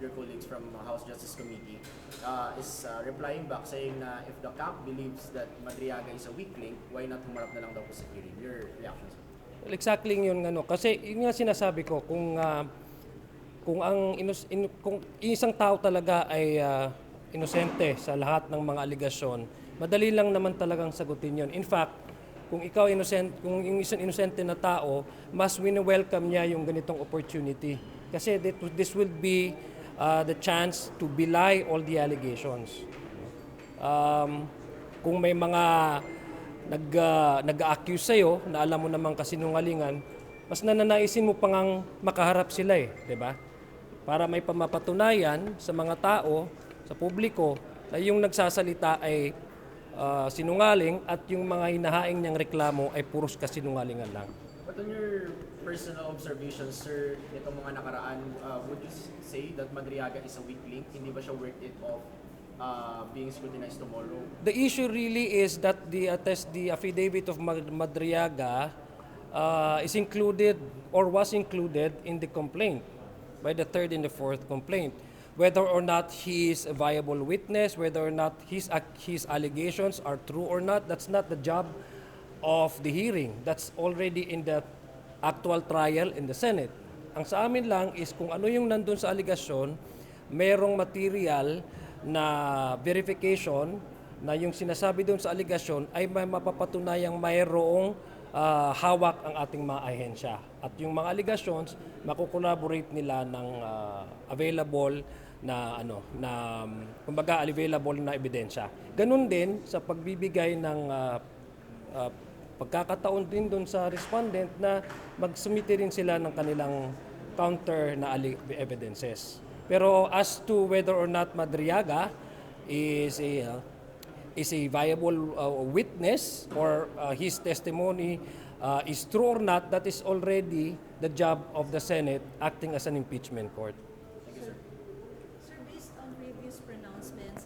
your colleagues from House Justice Committee is replying back saying na if the camp believes that Madriaga is a weak link, why not humarap na lang daw po sa hearing? Your reaction, sir? Well, exactly yun ano. Kasi yun nga sinasabi ko, kung isang tao talaga ay inosente sa lahat ng mga aligasyon, madali lang naman talagang sagutin yun. In fact, kung kung yung isang inosente na tao, mas wini-welcome niya yung ganitong opportunity. Kasi this will be the chance to belie all the allegations. Kung may mga nag-accuse sa'yo na alam mo namang kasinungalingan, mas nananaisin mo pang makaharap sila di ba? Para may pamapatunayan sa mga tao, sa publiko, na yung nagsasalita ay sinungaling at yung mga hinahaing niyang reklamo ay puros kasinungalingan lang. But on your personal observations, sir, itong mga nakaraan, would you say that Madriaga is a weak link? Hindi ba siya worth it of being scrutinized tomorrow? The issue really is that the affidavit of Madriaga is included or was included in the complaint by the third and the fourth complaint. Whether or not he is a viable witness, whether or not his allegations are true or not, that's not the job of the hearing. That's already in the actual trial in the Senate. Ang sa amin lang is kung ano yung nandun sa aligasyon, merong material na verification na yung sinasabi doon sa aligasyon ay may mapapatunayang mayroong hawak ang ating mga ahensya. At yung mga allegations, makukollaborate nila ng available na kumbaga available na ebidensya. Ganun din sa pagbibigay ng pagkakataon din doon sa respondent na magsumite rin sila ng kanilang counter na evidences. Pero as to whether or not Madriaga is a viable witness or his testimony is true or not, that is already the job of the Senate acting as an impeachment court.